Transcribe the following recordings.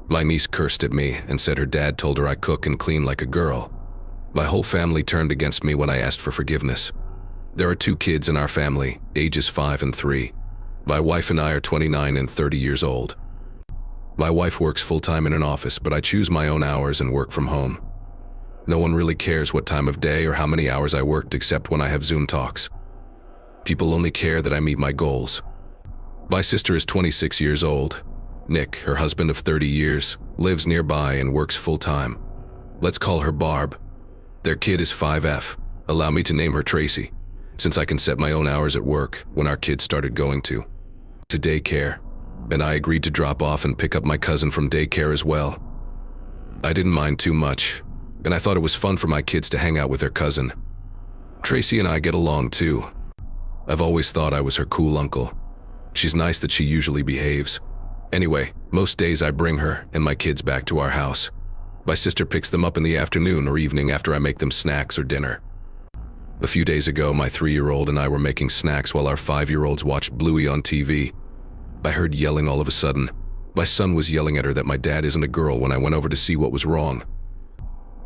My niece cursed at me and said her dad told her I cook and clean like a girl. My whole family turned against me when I asked for forgiveness. There are 2 kids in our family, ages 5 and 3. My wife and I are 29 and 30 years old. My wife works full-time in an office, but I choose my own hours and work from home. No one really cares what time of day or how many hours I worked except when I have Zoom talks. People only care that I meet my goals. My sister is 26 years old. Nick, her husband of 30 years, lives nearby and works full-time. Let's call her Barb. Their kid is 5F. Allow me to name her Tracy, since I can set my own hours at work when our kids started going to daycare, and I agreed to drop off and pick up my cousin from daycare as well. I didn't mind too much, and I thought it was fun for my kids to hang out with their cousin. Tracy and I get along too. I've always thought I was her cool uncle. She's nice that she usually behaves. Anyway, most days I bring her and my kids back to our house. My sister picks them up in the afternoon or evening after I make them snacks or dinner. A few days ago, my 3-year-old and I were making snacks while our 5-year-olds watched Bluey on TV. I heard yelling all of a sudden. My son was yelling at her that my dad isn't a girl when I went over to see what was wrong.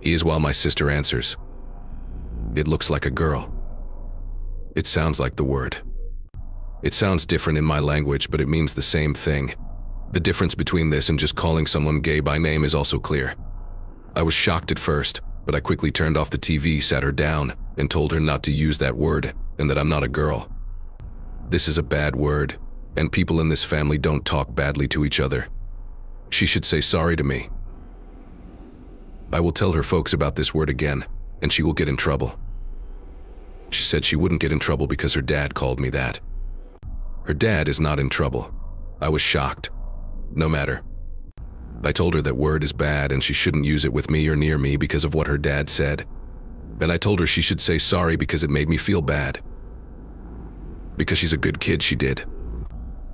He is while my sister answers. It looks like a girl. It sounds like the word. It sounds different in my language, but it means the same thing. The difference between this and just calling someone gay by name is also clear. I was shocked at first, but I quickly turned off the TV, sat her down, and told her not to use that word and that I'm not a girl. This is a bad word, and people in this family don't talk badly to each other. She should say sorry to me. I will tell her folks about this word again, and she will get in trouble. She said she wouldn't get in trouble because her dad called me that. Her dad is not in trouble. I was shocked. No matter. I told her that word is bad and she shouldn't use it with me or near me because of what her dad said. And I told her she should say sorry because it made me feel bad. Because she's a good kid, she did.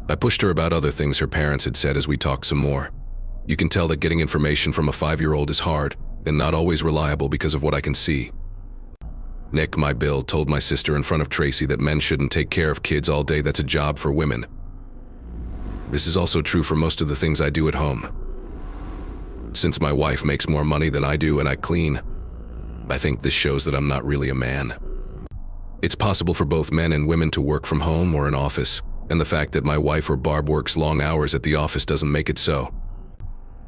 I pushed her about other things her parents had said as we talked some more. You can tell that getting information from a 5-year-old is hard and not always reliable because of what I can see. Nick, my Bill, told my sister in front of Tracy that men shouldn't take care of kids all day. That's a job for women. This is also true for most of the things I do at home. Since my wife makes more money than I do and I clean, I think this shows that I'm not really a man. It's possible for both men and women to work from home or an office, and the fact that my wife or Barb works long hours at the office doesn't make it so.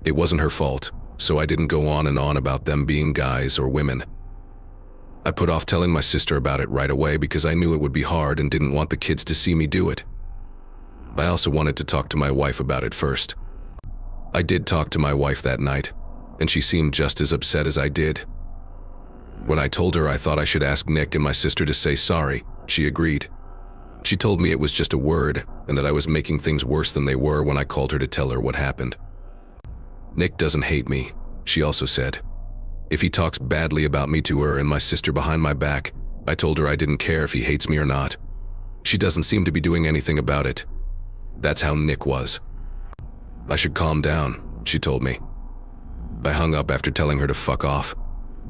It wasn't her fault, so I didn't go on and on about them being guys or women. I put off telling my sister about it right away because I knew it would be hard and didn't want the kids to see me do it. I also wanted to talk to my wife about it first. I did talk to my wife that night, and she seemed just as upset as I did. When I told her I thought I should ask Nick and my sister to say sorry, she agreed. She told me it was just a word and that I was making things worse than they were when I called her to tell her what happened. Nick doesn't hate me, she also said. If he talks badly about me to her and my sister behind my back, I told her I didn't care if he hates me or not. She doesn't seem to be doing anything about it. That's how Nick was. I should calm down, she told me. I hung up after telling her to fuck off.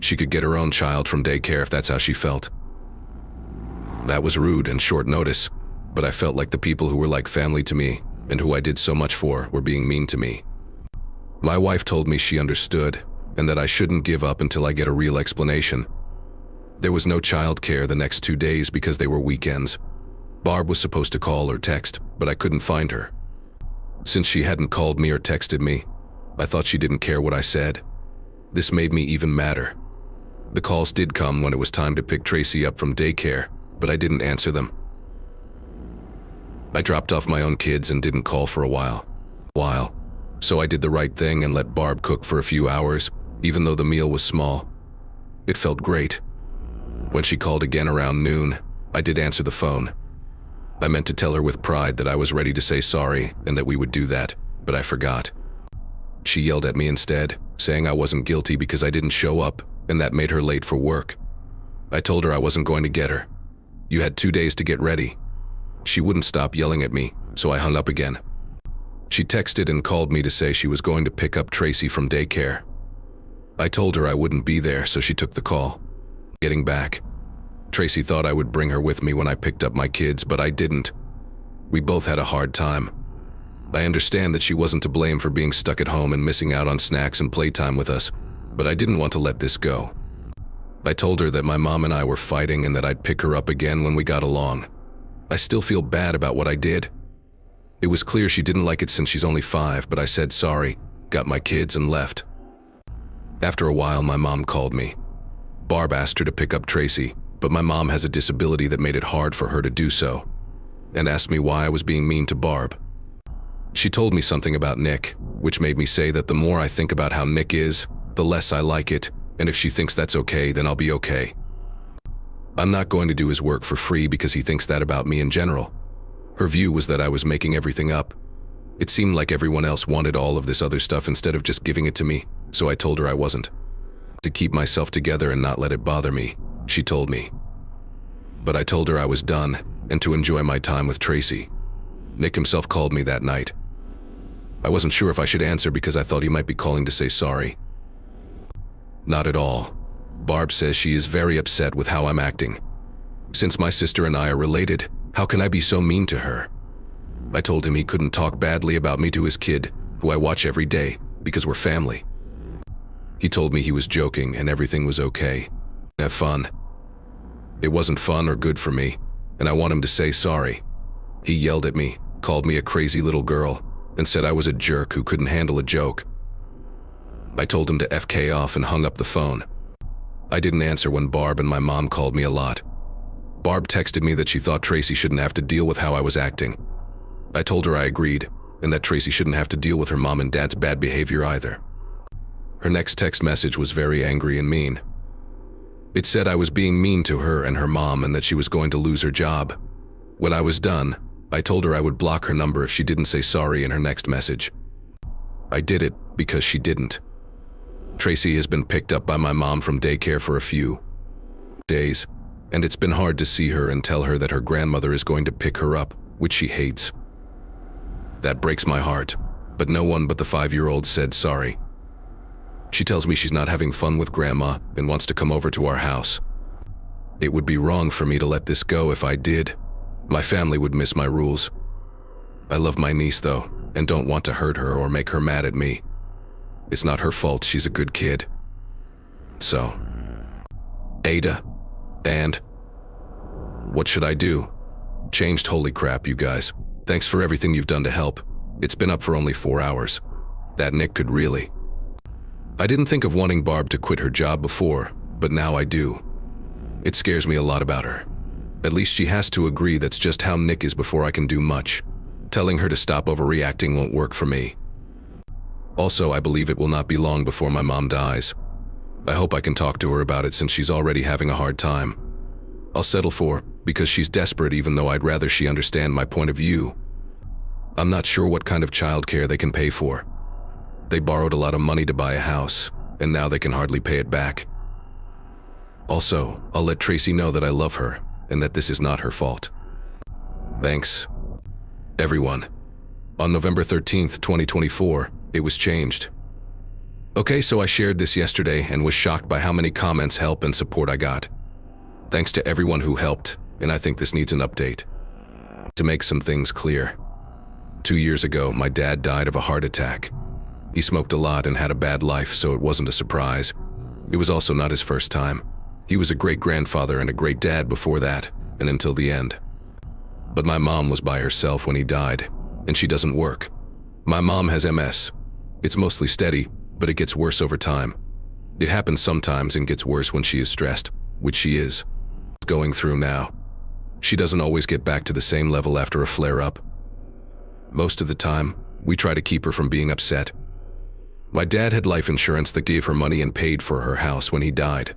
She could get her own child from daycare if that's how she felt. That was rude and short notice, but I felt like the people who were like family to me and who I did so much for were being mean to me. My wife told me she understood and that I shouldn't give up until I get a real explanation. There was no childcare the next 2 days because they were weekends. Barb was supposed to call or text, but I couldn't find her. Since she hadn't called me or texted me, I thought she didn't care what I said. This made me even madder. The calls did come when it was time to pick Tracy up from daycare, but I didn't answer them. I dropped off my own kids and didn't call for a while. So I did the right thing and let Barb cook for a few hours, even though the meal was small. It felt great. When she called again around noon, I did answer the phone. I meant to tell her with pride that I was ready to say sorry and that we would do that, but I forgot. She yelled at me instead, saying I wasn't guilty because I didn't show up, and that made her late for work. I told her I wasn't going to get her. You had 2 days to get ready. She wouldn't stop yelling at me, so I hung up again. She texted and called me to say she was going to pick up Tracy from daycare. I told her I wouldn't be there, so she took the call. Getting back, Tracy thought I would bring her with me when I picked up my kids, but I didn't. We both had a hard time. I understand that she wasn't to blame for being stuck at home and missing out on snacks and playtime with us, but I didn't want to let this go. I told her that my mom and I were fighting and that I'd pick her up again when we got along. I still feel bad about what I did. It was clear she didn't like it since she's only 5, but I said sorry, got my kids, and left. After a while, my mom called me. Barb asked her to pick up Tracy, but my mom has a disability that made it hard for her to do so, and asked me why I was being mean to Barb. She told me something about Nick, which made me say that the more I think about how Nick is, the less I like it, and if she thinks that's okay, then I'll be okay. I'm not going to do his work for free because he thinks that about me in general. Her view was that I was making everything up. It seemed like everyone else wanted all of this other stuff instead of just giving it to me, so I told her I wasn't. To keep myself together and not let it bother me, she told me. But I told her I was done, and to enjoy my time with Tracy. Nick himself called me that night. I wasn't sure if I should answer because I thought he might be calling to say sorry. Not at all. Barb says she is very upset with how I'm acting. Since my sister and I are related, how can I be so mean to her? I told him he couldn't talk badly about me to his kid, who I watch every day, because we're family. He told me he was joking and everything was okay. Have fun. It wasn't fun or good for me, and I want him to say sorry. He yelled at me, called me a crazy little girl, and said I was a jerk who couldn't handle a joke. I told him to FK off and hung up the phone. I didn't answer when Barb and my mom called me a lot. Barb texted me that she thought Tracy shouldn't have to deal with how I was acting. I told her I agreed, and that Tracy shouldn't have to deal with her mom and dad's bad behavior either. Her next text message was very angry and mean. It said I was being mean to her and her mom and that she was going to lose her job. When I was done, I told her I would block her number if she didn't say sorry in her next message. I did it because she didn't. Tracy has been picked up by my mom from daycare for a few days, and it's been hard to see her and tell her that her grandmother is going to pick her up, which she hates. That breaks my heart, but no one but the 5-year-old said sorry. She tells me she's not having fun with Grandma and wants to come over to our house. It would be wrong for me to let this go if I did. My family would miss my rules. I love my niece though, and don't want to hurt her or make her mad at me. It's not her fault, she's a good kid. So, Ada, and what should I do? Changed, holy crap, you guys. Thanks for everything you've done to help. It's been up for only 4 hours. That Nick could really. I didn't think of wanting Barb to quit her job before, but now I do. It scares me a lot about her. At least she has to agree that's just how Nick is before I can do much. Telling her to stop overreacting won't work for me. Also, I believe it will not be long before my mom dies. I hope I can talk to her about it since she's already having a hard time. I'll settle for, because she's desperate even though I'd rather she understand my point of view. I'm not sure what kind of childcare they can pay for. They borrowed a lot of money to buy a house, and now they can hardly pay it back. Also, I'll let Tracy know that I love her, and that this is not her fault. Thanks, everyone. On November 13th, 2024, it was changed. Okay, so I shared this yesterday and was shocked by how many comments, help, and support I got. Thanks to everyone who helped, and I think this needs an update. To make some things clear. 2 years ago, my dad died of a heart attack. He smoked a lot and had a bad life, so it wasn't a surprise. It was also not his first time. He was a great grandfather and a great dad before that, and until the end. But my mom was by herself when he died, and she doesn't work. My mom has MS. It's mostly steady, but it gets worse over time. It happens sometimes and gets worse when she is stressed, which she is going through now. She doesn't always get back to the same level after a flare-up. Most of the time, we try to keep her from being upset. My dad had life insurance that gave her money and paid for her house when he died.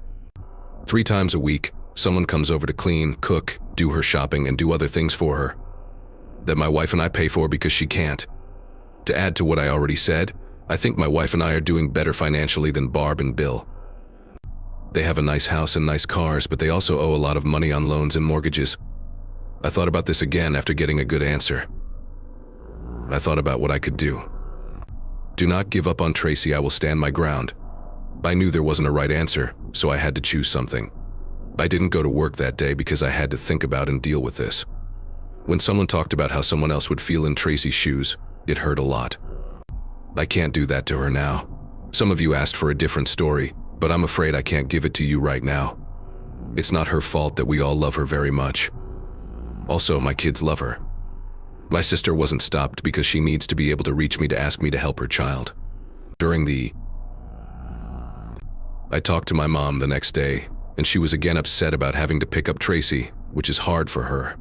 3 times a week, someone comes over to clean, cook, do her shopping, and do other things for her that my wife and I pay for because she can't. To add to what I already said, I think my wife and I are doing better financially than Barb and Bill. They have a nice house and nice cars, but they also owe a lot of money on loans and mortgages. I thought about this again after getting a good answer. I thought about what I could do. Do not give up on Tracy, I will stand my ground. I knew there wasn't a right answer, so I had to choose something. I didn't go to work that day because I had to think about and deal with this. When someone talked about how someone else would feel in Tracy's shoes, It hurt a lot. I can't do that to her now. Some of you asked for a different story, but I'm afraid I can't give it to you right now. It's not her fault that we all love her very much. Also, my kids love her. My sister wasn't stopped because she needs to be able to reach me to ask me to help her child. I talked to my mom the next day, and she was again upset about having to pick up Tracy, which is hard for her.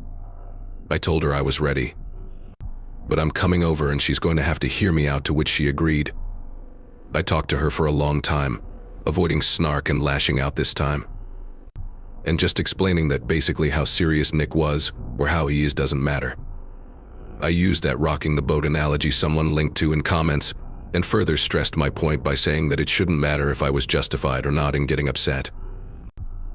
I told her I was ready. But I'm coming over and she's going to have to hear me out, to which she agreed. I talked to her for a long time, avoiding snark and lashing out this time. And just explaining that basically how serious Nick was, or how he is, doesn't matter. I used that rocking the boat analogy someone linked to in comments, and further stressed my point by saying that it shouldn't matter if I was justified or not in getting upset.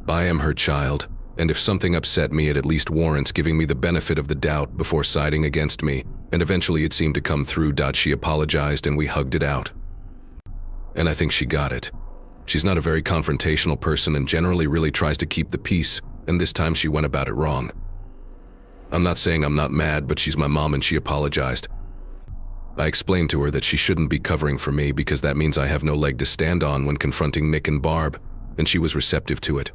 I am her child, and if something upset me, it at least warrants giving me the benefit of the doubt before siding against me, and eventually it seemed to come through. She apologized and we hugged it out. And I think she got it. She's not a very confrontational person and generally really tries to keep the peace, and this time she went about it wrong. I'm not saying I'm not mad, but she's my mom and she apologized. I explained to her that she shouldn't be covering for me because that means I have no leg to stand on when confronting Nick and Barb, and she was receptive to it.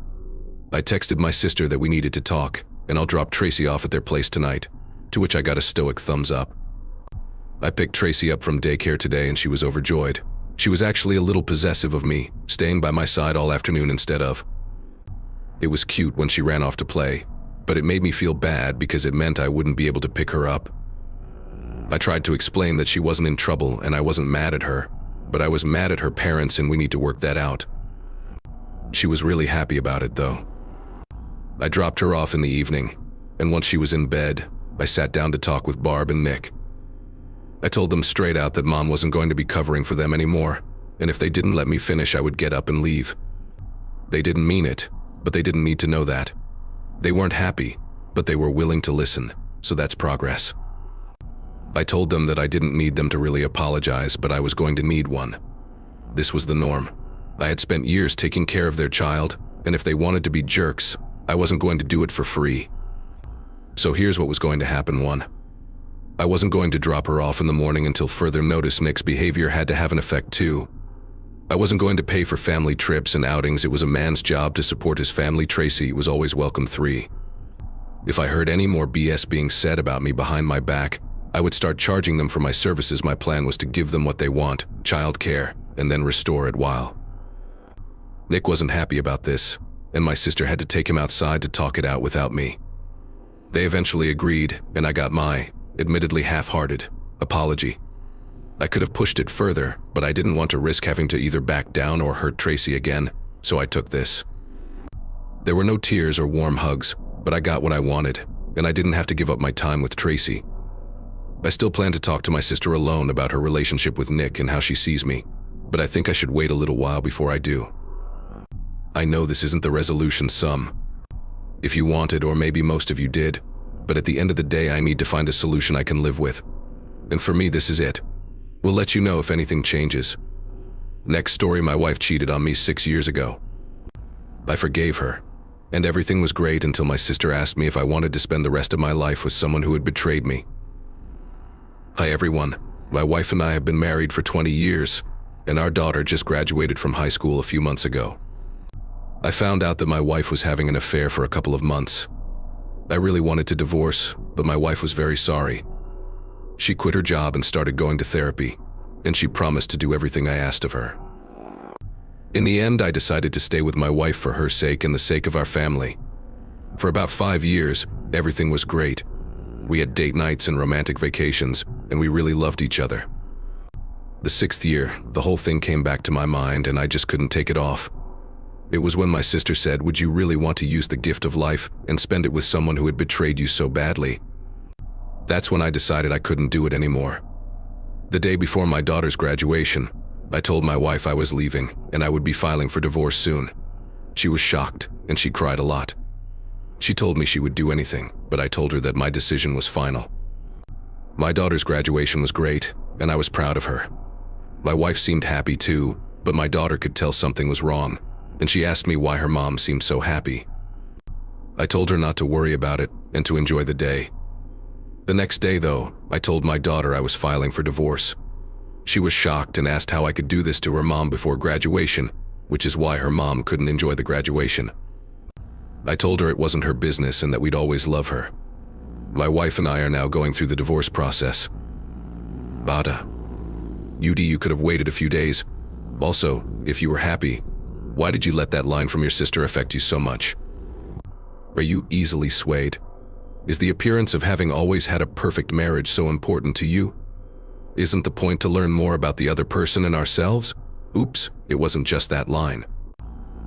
I texted my sister that we needed to talk, and I'll drop Tracy off at their place tonight, to which I got a stoic thumbs up. I picked Tracy up from daycare today and she was overjoyed. She was actually a little possessive of me, staying by my side all afternoon instead of. It was cute when she ran off to play, but it made me feel bad because it meant I wouldn't be able to pick her up. I tried to explain that she wasn't in trouble and I wasn't mad at her, but I was mad at her parents and we need to work that out. She was really happy about it though. I dropped her off in the evening, and once she was in bed, I sat down to talk with Barb and Nick. I told them straight out that Mom wasn't going to be covering for them anymore, and if they didn't let me finish, I would get up and leave. They didn't mean it, but they didn't need to know that. They weren't happy, but they were willing to listen, so that's progress. I told them that I didn't need them to really apologize, but I was going to need one. This was the norm. I had spent years taking care of their child, and if they wanted to be jerks, I wasn't going to do it for free. So here's what was going to happen. 1. I wasn't going to drop her off in the morning until further notice. Nick's behavior had to have an effect. 2. I wasn't going to pay for family trips and outings. It was a man's job to support his family. Tracy was always welcome. 3. If I heard any more BS being said about me behind my back, I would start charging them for my services. My plan was to give them what they want, childcare, and then restore it while. Nick wasn't happy about this, and my sister had to take him outside to talk it out without me. They eventually agreed, and I got my, admittedly half-hearted, apology. I could have pushed it further, but I didn't want to risk having to either back down or hurt Tracy again, so I took this. There were no tears or warm hugs, but I got what I wanted, and I didn't have to give up my time with Tracy. I still plan to talk to my sister alone about her relationship with Nick and how she sees me, but I think I should wait a little while before I do. I know this isn't the resolution some. If you wanted, or maybe most of you did, but at the end of the day I need to find a solution I can live with. And for me this is it. We'll let you know if anything changes. Next story, my wife cheated on me 6 years ago. I forgave her, and everything was great until my sister asked me if I wanted to spend the rest of my life with someone who had betrayed me. Hi everyone, my wife and I have been married for 20 years, and our daughter just graduated from high school a few months ago. I found out that my wife was having an affair for a couple of months. I really wanted to divorce, but my wife was very sorry. She quit her job and started going to therapy, and she promised to do everything I asked of her. In the end, I decided to stay with my wife for her sake and the sake of our family. For about 5 years, everything was great. We had date nights and romantic vacations, and we really loved each other. The 6th year, the whole thing came back to my mind and I just couldn't take it off. It was when my sister said, "Would you really want to use the gift of life and spend it with someone who had betrayed you so badly?" That's when I decided I couldn't do it anymore. The day before my daughter's graduation, I told my wife I was leaving and I would be filing for divorce soon. She was shocked and she cried a lot. She told me she would do anything, but I told her that my decision was final. My daughter's graduation was great, and I was proud of her. My wife seemed happy too, but my daughter could tell something was wrong, and she asked me why her mom seemed so happy. I told her not to worry about it and to enjoy the day. The next day, though, I told my daughter I was filing for divorce. She was shocked and asked how I could do this to her mom before graduation, which is why her mom couldn't enjoy the graduation. I told her it wasn't her business and that we'd always love her. My wife and I are now going through the divorce process. Bada. You could have waited a few days. Also, if you were happy, why did you let that line from your sister affect you so much? Are you easily swayed? Is the appearance of having always had a perfect marriage so important to you? Isn't the point to learn more about the other person and ourselves? Oops, it wasn't just that line.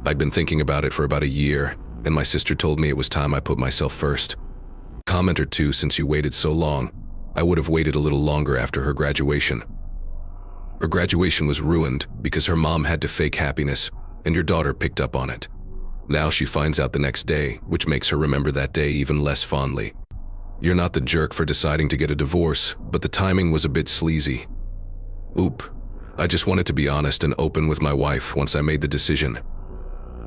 I'd been thinking about it for about a year, and my sister told me it was time I put myself first. Comment or two, since you waited so long. I would have waited a little longer after her graduation. Her graduation was ruined because her mom had to fake happiness, and your daughter picked up on it. Now she finds out the next day, which makes her remember that day even less fondly. You're not the jerk for deciding to get a divorce, but the timing was a bit sleazy. Oop. I just wanted to be honest and open with my wife once I made the decision.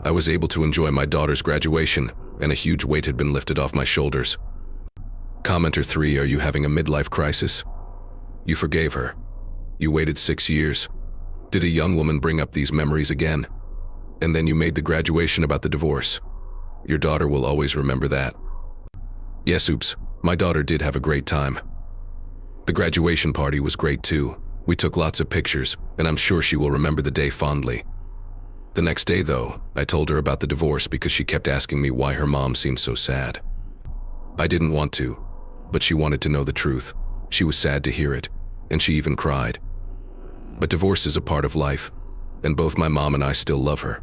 I was able to enjoy my daughter's graduation, and a huge weight had been lifted off my shoulders. Commenter 3, are you having a midlife crisis? You forgave her. You waited 6 years. Did a young woman bring up these memories again? And then you made the graduation about the divorce. Your daughter will always remember that. Yes, oops, my daughter did have a great time. The graduation party was great too. We took lots of pictures, and I'm sure she will remember the day fondly. The next day, though, I told her about the divorce because she kept asking me why her mom seemed so sad. I didn't want to, but she wanted to know the truth. She was sad to hear it, and she even cried. But divorce is a part of life, and both my mom and I still love her.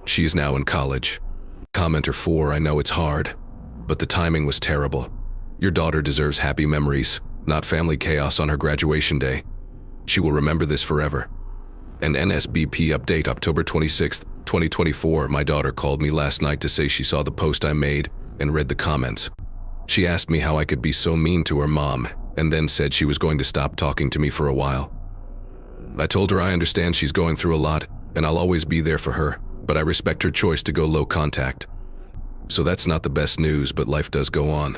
She is now in college. Commenter 4, I know it's hard, but the timing was terrible. Your daughter deserves happy memories, not family chaos on her graduation day. She will remember this forever. An NSBP update, October 26, 2024. My daughter called me last night to say she saw the post I made and read the comments. She asked me how I could be so mean to her mom, and then said she was going to stop talking to me for a while. I told her I understand she's going through a lot, and I'll always be there for her, but I respect her choice to go low contact. So that's not the best news, but life does go on.